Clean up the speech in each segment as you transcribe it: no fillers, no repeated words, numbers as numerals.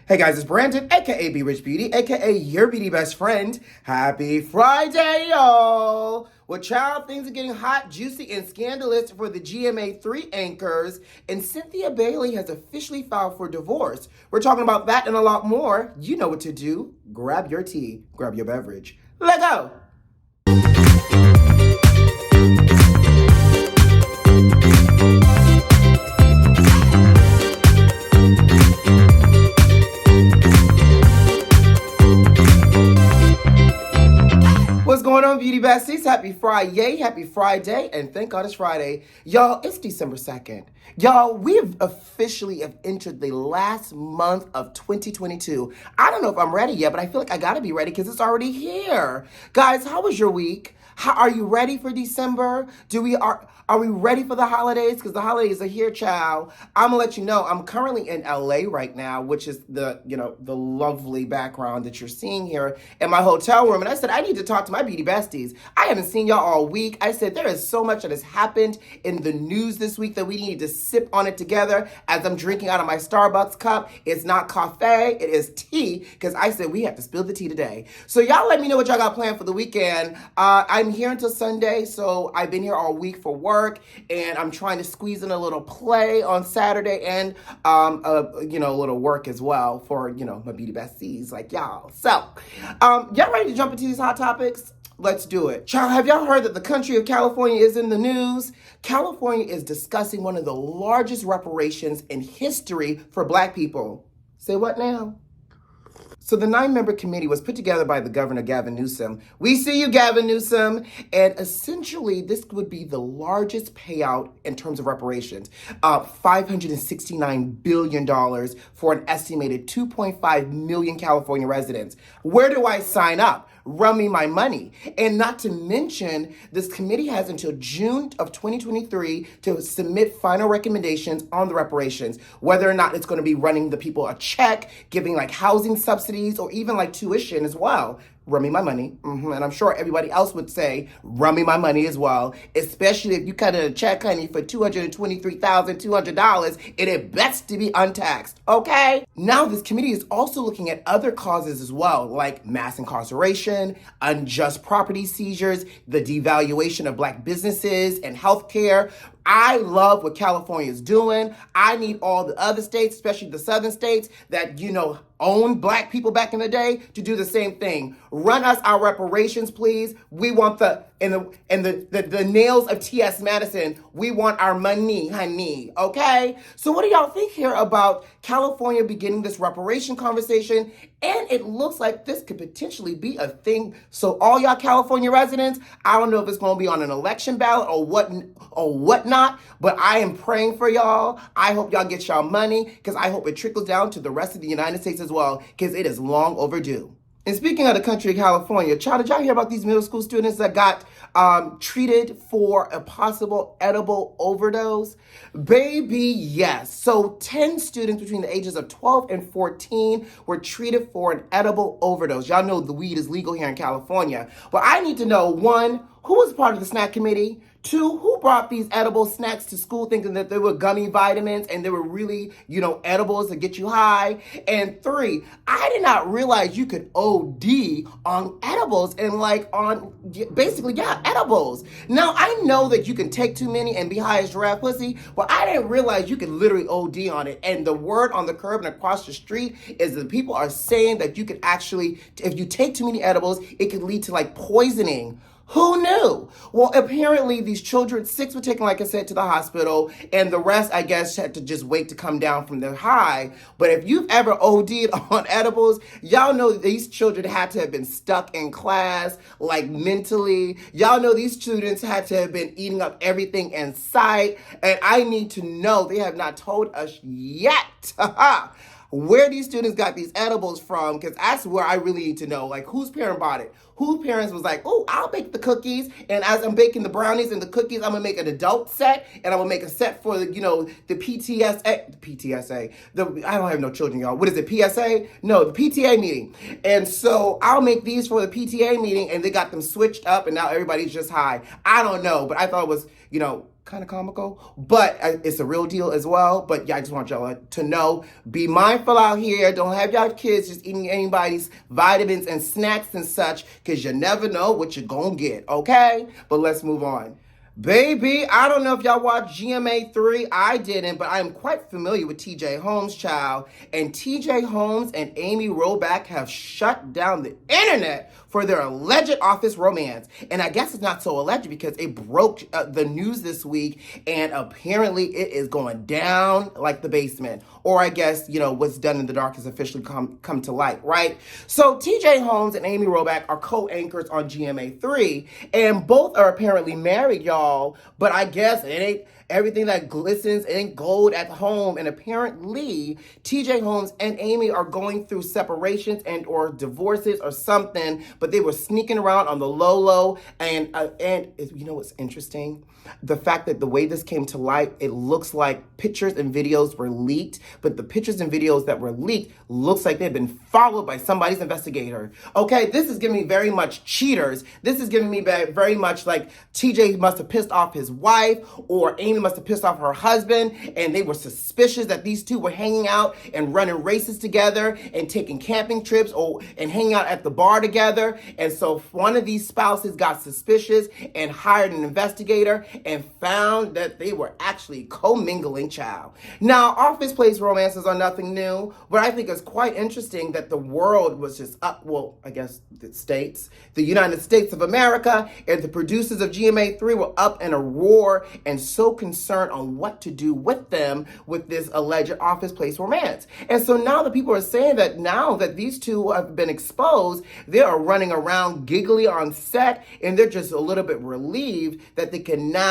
Hey guys, it's Brandon, aka B.Rich Beauty, aka your beauty best friend. Happy Friday, y'all! Well, child, things are getting hot, juicy, and scandalous for the GMA3 anchors, and Cynthia Bailey has officially filed for divorce. We're talking about that and a lot more. You know what to do. Grab your tea, grab your beverage. Let go! What's going on, Beauty Besties? Happy Friday, and thank God it's Friday. Y'all, it's December 2nd. Y'all, we've officially entered the last month of 2022. I don't know if I'm ready yet, but I feel like I gotta be ready because it's already here. Guys, how was your week? Are you ready for December? Are we ready for the holidays? Because the holidays are here, child. I'm gonna let you know, I'm currently in LA right now, which is the lovely background that you're seeing here in my hotel room. And I said, I need to talk to my beauty besties. I haven't seen y'all all week. I said, there is so much that has happened in the news this week that we need to sip on it together as I'm drinking out of my Starbucks cup. It's not coffee, it is tea, because I said we have to spill the tea today. So y'all let me know what y'all got planned for the weekend. I'm here until Sunday, so I've been here all week for work, and I'm trying to squeeze in a little play on Saturday and a little work as well for my beauty besties like y'all. So y'all ready to jump into these hot topics? Let's do it. Child, have y'all heard that the country of California is in the news? California is discussing one of the largest reparations in history for Black people. Say what now? So the 9-member committee was put together by the governor, Gavin Newsom. We see you, Gavin Newsom. And essentially, this would be the largest payout in terms of reparations. $569 billion for an estimated 2.5 million California residents. Where do I sign up? Run me my money. And not to mention, this committee has until June of 2023 to submit final recommendations on the reparations, whether or not it's going to be running the people a check, giving like housing subsidies, or even like tuition as well. Run me my money. And I'm sure everybody else would say, run me my money as well, especially if you cut in a check, honey, for $223,200, it had best to be untaxed, okay? Now, this committee is also looking at other causes as well, like mass incarceration, unjust property seizures, the devaluation of Black businesses and healthcare. I love what California is doing. I need all the other states, especially the southern states that, owned Black people back in the day, to do the same thing. Run us our reparations, please. We want the nails of T.S. Madison. We want our money, honey, okay? So what do y'all think here about California beginning this reparation conversation? And it looks like this could potentially be a thing. So all y'all California residents, I don't know if it's going to be on an election ballot or whatnot, but I am praying for y'all. I hope y'all get y'all money, because I hope it trickles down to the rest of the United States as well, because it is long overdue. And speaking of the country of California, child, did y'all hear about these middle school students that got treated for a possible edible overdose? Baby, yes. So 10 students between the ages of 12 and 14 were treated for an edible overdose. Y'all know the weed is legal here in California. But I need to know, one, who was part of the snack committee? 2, who brought these edible snacks to school thinking that they were gummy vitamins and they were really, edibles to get you high? And 3, I did not realize you could OD on edibles and edibles. Now, I know that you can take too many and be high as giraffe pussy, but I didn't realize you could literally OD on it. And the word on the curb and across the street is that people are saying that you could actually, if you take too many edibles, it could lead to poisoning. Who knew? Well, apparently these children, 6 were taken, like I said, to the hospital, and the rest, I guess, had to just wait to come down from their high. But if you've ever OD'd on edibles, y'all know these children had to have been stuck in class, mentally. Y'all know these students had to have been eating up everything in sight. And I need to know, they have not told us yet where these students got these edibles from, because that's where I really need to know, whose parent bought it? Whose parents was like, oh, I'll bake the cookies, and as I'm baking the brownies and the cookies, I'm gonna make an adult set, and I'm gonna make a set for the PTSA, I don't have no children, y'all. What is it, PSA? No, the PTA meeting. And so I'll make these for the PTA meeting, and they got them switched up, and now everybody's just high. I don't know, but I thought it was, kind of comical, but it's a real deal as well. But yeah, I just want y'all to know, be mindful out here. Don't have y'all kids just eating anybody's vitamins and snacks and such, because you never know what you're gonna get, okay? But let's move on. Baby, I don't know if y'all watched GMA3. I didn't, but I am quite familiar with TJ Holmes, child. And TJ Holmes and Amy Robach have shut down the internet for their alleged office romance. And I guess it's not so alleged because it broke the news this week, and apparently it is going down like the basement. Or I guess, what's done in the dark has officially come to light, right? So TJ Holmes and Amy Robach are co-anchors on GMA3, and both are apparently married, y'all. But I guess it ain't everything that glistens ain't gold at home. And apparently TJ Holmes and Amy are going through separations and or divorces or something, but they were sneaking around on the low. And you know what's interesting? The fact that the way this came to light, it looks like pictures and videos were leaked, but the pictures and videos that were leaked looks like they've been followed by somebody's investigator. Okay, this is giving me very much cheaters. This is giving me very much like TJ must have pissed off his wife, or Amy must have pissed off her husband, and they were suspicious that these two were hanging out and running races together and taking camping trips and hanging out at the bar together. And so one of these spouses got suspicious and hired an investigator and found that they were actually commingling, child. Now, office place romances are nothing new, but I think it's quite interesting that the world was just up, well, I guess the United States of America, and the producers of GMA3 were up in a roar and so concerned on what to do with them with this alleged office place romance. And so now the people are saying that now that these two have been exposed, they are running around giggly on set, and they're just a little bit relieved that they can now,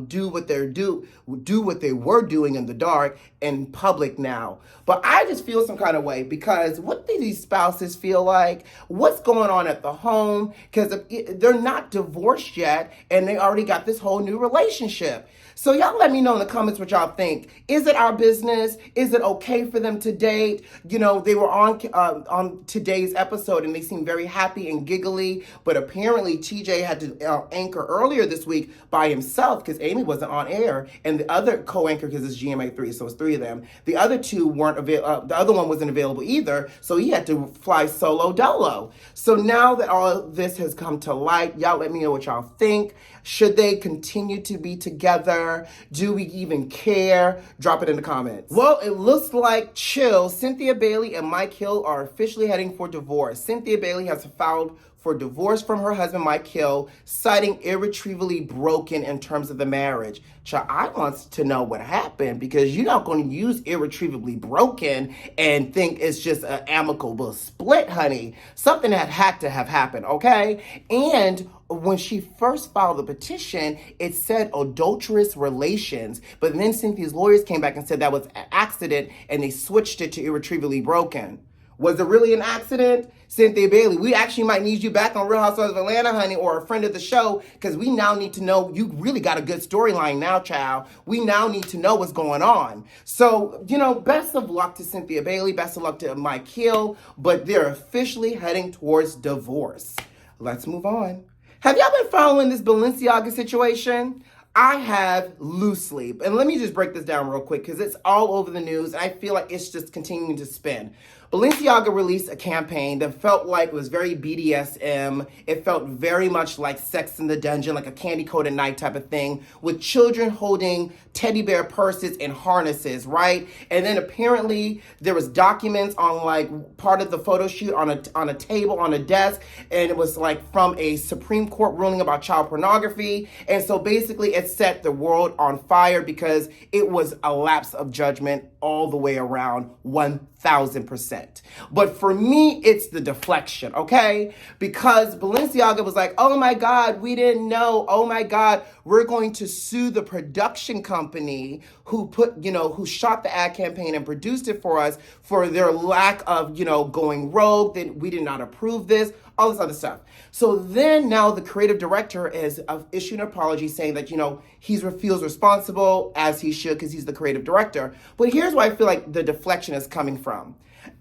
do what they were doing in the dark in public now. But I just feel some kind of way, because what do these spouses feel like? What's going on at the home? Because they're not divorced yet, and they already got this whole new relationship. So y'all let me know in the comments what y'all think. Is it our business? Is it okay for them to date? They were on today's episode, and they seemed very happy and giggly. But apparently TJ had to anchor earlier this week by himself because Amy wasn't on air, and the other co-anchor, because it's GMA3, so it's three of them. The other two weren't available. The other one wasn't available either, so he had to fly solo dolo. So now that all this has come to light, y'all let me know what y'all think. Should they continue to be together? Do we even care? Drop it in the comments. Well, it looks like Cynthia Bailey and Mike Hill are officially heading for divorce. Cynthia Bailey has filed for divorce from her husband, Mike Hill, citing irretrievably broken in terms of the marriage. Child, I want to know what happened, because you're not going to use irretrievably broken and think it's just an amicable split, honey. Something that had to have happened, okay? And when she first filed the petition, it said adulterous relations, but then Cynthia's lawyers came back and said that was an accident, and they switched it to irretrievably broken. Was it really an accident? Cynthia Bailey, we actually might need you back on Real Housewives of Atlanta, honey, or a friend of the show, because we now need to know, you really got a good storyline now, child. We now need to know what's going on. So, best of luck to Cynthia Bailey, best of luck to Mike Hill, but they're officially heading towards divorce. Let's move on. Have y'all been following this Balenciaga situation? I have loosely, and let me just break this down real quick because it's all over the news, and I feel like it's just continuing to spin. Balenciaga released a campaign that felt like it was very BDSM. It felt very much like Sex in the Dungeon, like a candy-coated night type of thing, with children holding teddy bear purses and harnesses, right? And then apparently there was documents on like part of the photo shoot on a table, on a desk, and it was like from a Supreme Court ruling about child pornography. And so basically it set the world on fire because it was a lapse of judgment all the way around, 1,000%. But for me, it's the deflection, okay? Because Balenciaga was like, oh my God, we didn't know. Oh my God, we're going to sue the production company who who shot the ad campaign and produced it for us for their lack of, going rogue, that we did not approve this, all this other stuff. So then now the creative director has issued an apology saying that, he feels responsible, as he should, because he's the creative director. But here's where I feel like the deflection is coming from.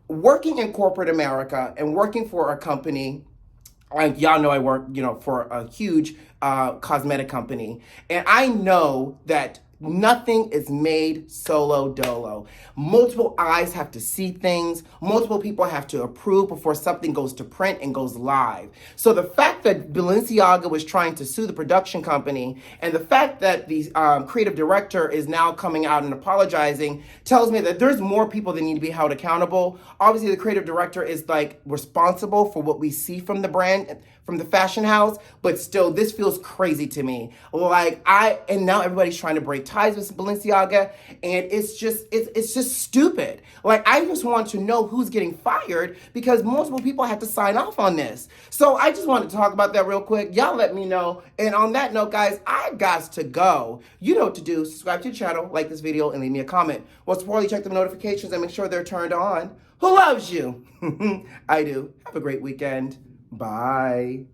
Working in corporate America and working for a company Y'all know I work, for a huge cosmetic company. And I know that nothing is made solo dolo. Multiple eyes have to see things. Multiple people have to approve before something goes to print and goes live. So the fact that Balenciaga was trying to sue the production company, and the fact that the creative director is now coming out and apologizing, tells me that there's more people that need to be held accountable. Obviously, the creative director is responsible for what we see from the brand, from the fashion house, but still, this feels crazy to me. And now everybody's trying to break ties with Balenciaga, and it's just stupid. I just want to know who's getting fired, because multiple people have to sign off on this. So I just wanted to talk about that real quick. Y'all let me know. And on that note, guys, I got to go. You know what to do. Subscribe to the channel, like this video, and leave me a comment. Most importantly, check the notifications and make sure they're turned on. Who loves you? I do. Have a great weekend. Bye.